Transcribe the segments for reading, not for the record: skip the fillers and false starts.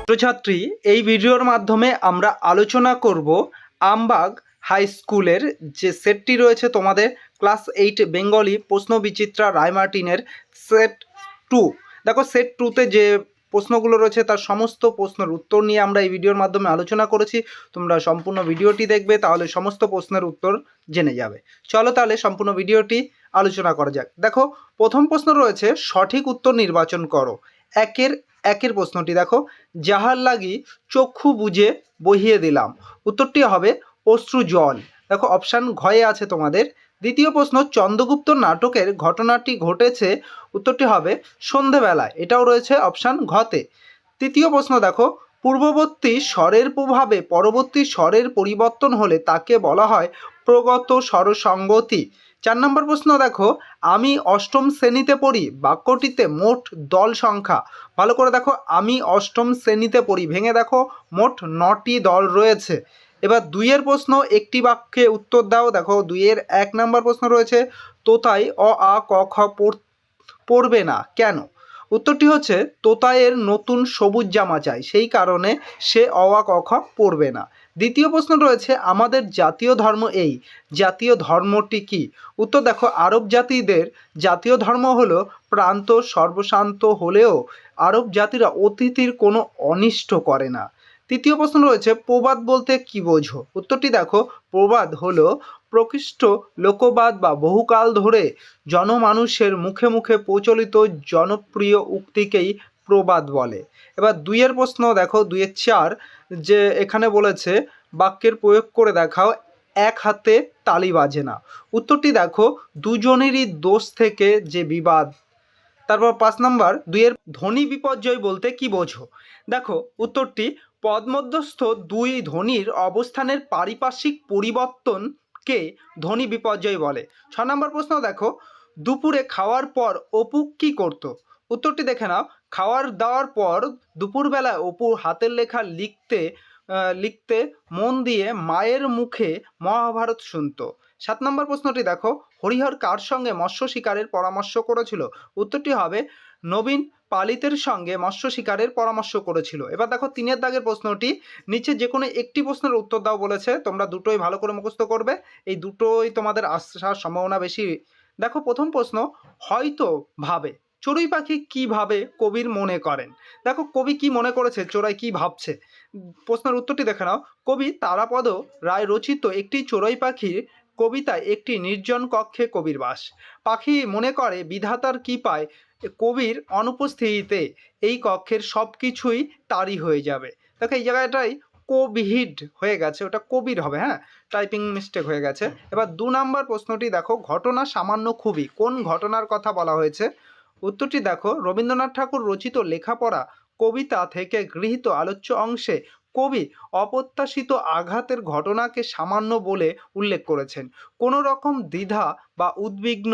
ছাত্রছাত্রী, এই ভিডিওর মাধ্যমে আমরা আলোচনা করব আমবাগ হাই স্কুলের যে সেটটি রয়েছে তোমাদের ক্লাস 8 বেঙ্গলি প্রশ্ন বিচিত্রা রায়মার্টিনের সেট 2। দেখো সেট 2তে যে প্রশ্নগুলো রয়েছে তার সমস্ত প্রশ্নের উত্তর নিয়ে আমরা এই ভিডিওর মাধ্যমে আলোচনা করেছি। তোমরা সম্পূর্ণ ভিডিওটি দেখবে, তাহলে সমস্ত প্রশ্নের উত্তর জেনে যাবে। চলো তাহলে সম্পূর্ণ ভিডিওটি আলোচনা করা যাক। দেখো প্রথম প্রশ্ন রয়েছে, সঠিক উত্তর নির্বাচন করো। একের প্রশ্নটি দেখো, যাহার লাগি চক্ষু বুঝে বহিয়ে দিলাম। উত্তরটি হবে অশ্রু জল। দেখো অপশান ঘয়ে আছে তোমাদের। দ্বিতীয় প্রশ্ন, চন্দ্রগুপ্ত নাটকের ঘটনাটি ঘটেছে। উত্তরটি হবে সন্ধেবেলায়। এটাও রয়েছে অপশান ঘতে। তৃতীয় প্রশ্ন দেখো, পূর্ববর্তী স্বরের প্রভাবে পরবর্তী স্বরের পরিবর্তন হলে তাকে বলা হয় প্রগত স্বরসঙ্গতি। 4 নম্বর প্রশ্ন দেখো, আমি অষ্টম শ্রেণীতে পড়ি। বাক্যটিতে মোট দল সংখ্যা। ভালো করে দেখো, আমি অষ্টম শ্রেণীতে পড়ি ভেঙে দেখো মোট 9টি দল রয়েছে। এবার 2 প্রশ্ন, একটি বাক্যে উত্তর দাও। দেখো 1 নম্বর প্রশ্ন রয়েছে, তোতাই অ আ ক খ পড়বে না কেন? উত্তরটি হচ্ছে তোতায়ের নতুন সবুজ জামা চাই, সেই কারণে সে অ আ ক খ পড়বে না। দ্বিতীয় প্রশ্ন রয়েছে, আমাদের জাতীয় ধর্ম এই, জাতীয় ধর্মটি কি? উত্তর দেখো, আরব জাতিদের জাতীয় ধর্ম হলো প্রান্ত সর্বশান্ত হলেও আরব জাতিরা অতিথির কোনো অনিষ্ট করে না। তৃতীয় প্রশ্ন রয়েছে, প্রবাদ বলতে কি বোঝো? উত্তরটি দেখো, প্রবাদ হলো প্রকৃষ্ট লোকবাদ বা বহুকাল ধরে জনমানুষের মুখে মুখে প্রচলিত জনপ্রিয় উক্তিকেই প্রবাদ বলে। এবার 2 প্রশ্ন দেখো 4, যে এখানে বলেছে বাক্যের প্রয়োগ করে দেখাও, এক হাতে তালি বাজে না। উত্তরটি দেখো, দুজনেরই দোষ থেকে যে বিবাদ। তারপর 5 নম্বর 2 ধ্বনি বিপর্যয় বলতে কি বোঝো? দেখো উত্তরটি, পদমধ্যস্থ দুই ধ্বনির অবস্থানের পারিপার্শ্বিক পরিবর্তনকে ধ্বনি বিপর্যয় বলে। 6 নম্বর প্রশ্ন দেখো, দুপুরে খাওয়ার পর অপু কী করত? উত্তরটি দেখে নাও, খাওয়ার দাওয়ার পর দুপুরবেলায় অপু হাতের লেখা লিখতে মন দিয়ে মায়ের মুখে মহাভারত শুনত। 7 নম্বর প্রশ্নটি দেখো, হরিহর কার সঙ্গে মৎস্য শিকারের পরামর্শ করেছিল? উত্তরটি হবে নবীন পালিতের সঙ্গে মৎস্য শিকারের পরামর্শ করেছিল। এবার দেখো 3 দাগের প্রশ্নটি, নিচে যে কোনো একটি প্রশ্নের উত্তর দাও বলেছে। তোমরা দুটোই ভালো করে মুখস্থ করবে, এই দুটোই তোমাদের আসার সম্ভাবনা বেশি। দেখো প্রথম প্রশ্ন, হয়তো ভাবে। চড়ুই পাখি কী ভাবে কবির মনে করেন? দেখো কবি কি মনে করেছে, চোরাই কি ভাবছে? প্রশ্নের উত্তরটি দেখে নাও, কবি তারাপদ রায় রচিত একটি চড়ুই পাখির কবিতায় একটি নির্জন কক্ষে কবির বাস। পাখি মনে করে বিধাতার কৃপায় কবির অনুপস্থিতিতে এই কক্ষের সব কিছুই তারই হয়ে যাবে। দেখো এই জায়গাটাই কোভিড হয়ে গেছে, ওটা কবির হবে, হ্যাঁ, টাইপিং মিস্টেক হয়ে গেছে। এবার 2 নম্বর প্রশ্নটি দেখো, ঘটনা সামান্য খুবই, কোন ঘটনার কথা বলা হয়েছে? উত্তরটি দেখো, রবীন্দ্রনাথ ঠাকুর রচিত লেখাপড়া কবিতা থেকে গৃহীত আলোচ্য অংশে কবি অপ্রত্যাশিত আঘাতের ঘটনাকে সামান্য বলে উল্লেখ করেছেন। কোনো রকম দ্বিধা বা উদ্বিগ্ন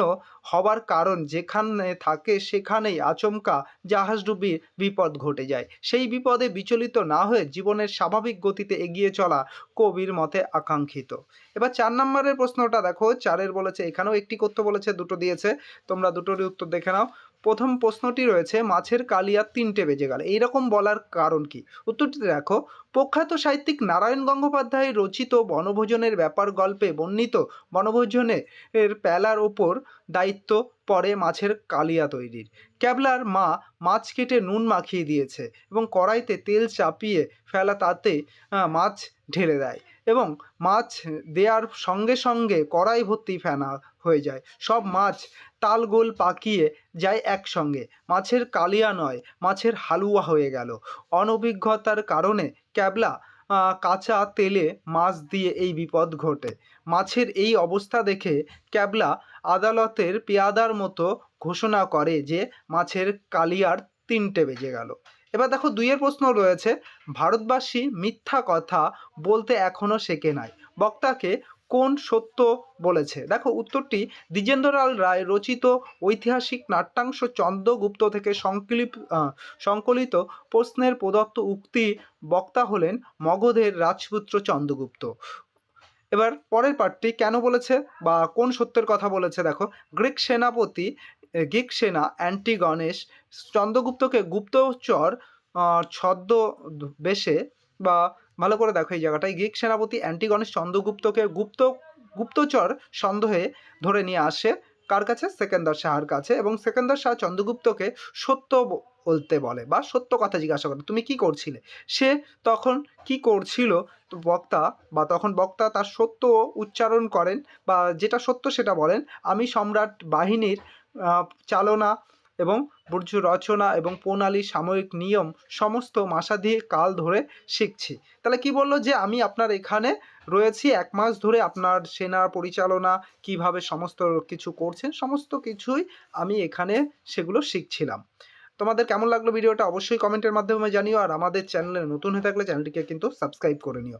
হবার কারণ যেখানে থাকে সেখানেই আচমকা জাহাজডুবির বিপদ ঘটে যায়। সেই বিপদে বিচলিত না হয়ে জীবনের স্বাভাবিক গতিতে এগিয়ে চলা কবির মতে আকাঙ্ক্ষিত। এবার 4 নম্বরের প্রশ্নটা দেখো, 4 বলেছে, এখানেও একটি করতে বলেছে, দুটো দিয়েছে, তোমরা দুটোরই উত্তর দেখে নাও। প্রথম প্রশ্নটি রয়েছে, মাছের কালিয়া 3টে বেজে গেল, এইরকম বলার কারণ কি? উত্তরটি দেখো, প্রখ্যাত সাহিত্যিক নারায়ণ গঙ্গোপাধ্যায় রচিত বনভোজনের ব্যাপার গল্পে বর্ণিত বনভোজনের প্যালার ওপর দায়িত্ব পড়ে মাছের কালিয়া তৈরির। ক্যাবলার মা মাছ কেটে নুন মাখিয়ে দিয়েছে এবং কড়াইতে তেল চাপিয়ে ফেলা তাতে মাছ ঢেলে দেয় এবং মাছ দেওয়ার সঙ্গে সঙ্গে কড়াই ভর্তি ফেনা হয়ে যায়। সব মাছ তালগোল পাকিয়ে যায় একসঙ্গে। মাছের কালিয়া নয়, মাছের হালুয়া হয়ে গেল। অনভিজ্ঞতার কারণে ক্যাবলা কাঁচা তেলে মাছ দিয়ে এই বিপদ ঘটে। মাছের এই অবস্থা দেখে ক্যাবলা আদালতের পেয়াদার মতো ঘোষণা করে যে মাছের কালিয়ার 3টে বেজে গেল। এবার দেখো 2 প্রশ্ন রয়েছে, ভারতবাসী মিথ্যা কথা বলতে এখনও শেখে নাই, বক্তাকে কোন সত্য বলেছে? দেখো উত্তরটি, দ্বিজেন্দ্রলাল রায় রচিত ঐতিহাসিক নাট্যাংশ চন্দ্রগুপ্ত থেকে সংকলিত প্রশ্নের প্রদত্ত উক্তি। বক্তা হলেন মগধের রাজপুত্র চন্দ্রগুপ্ত। এবার পরের পার্টটি, কেন বলেছে বা কোন সত্যের কথা বলেছে? দেখো, গ্রিক সেনা অ্যান্টিগনেস চন্দ্রগুপ্তকে গুপ্তচর ছদ্ম বেশে বা ভালো করে দেখো এই জায়গাটায় গ্রিক সেনাপতি অ্যান্টিগনিস চন্দ্রগুপ্তকে গুপ্তচর সন্দেহে ধরে নিয়ে আসে কার কাছে? সেকেন্দার শাহর কাছে, এবং সেকেন্দার শাহ চন্দ্রগুপ্তকে সত্য বলতে বলে বা সত্য কথা জিজ্ঞাসা করে, তুমি কি করছিলে? সে তখন কি করছিল তো বক্তা তার সত্য উচ্চারণ করেন বা যেটা সত্য সেটা বলেন, আমি সম্রাট বাহিনীর চালনা এবং বুর্জ রচনা এবং প্রণালী সাময়িক নিয়ম সমস্ত মাসাধিক কাল ধরে শিখছি। তাহলে কি বললো যে আমি আপনার এখানে রয়েছি 1 মাস ধরে, আপনার সেনার পরিচালনা কিভাবে সমস্ত কিছু করছেন সমস্ত কিছুই আমি এখানে সেগুলো শিখছিলাম। তোমাদের কেমন লাগলো ভিডিওটা অবশ্যই কমেন্টের মাধ্যমে জানিও, আর আমাদের চ্যানেলে নতুন হয়ে থাকলে চ্যানেলটিকে কিন্তু সাবস্ক্রাইব করে নিও।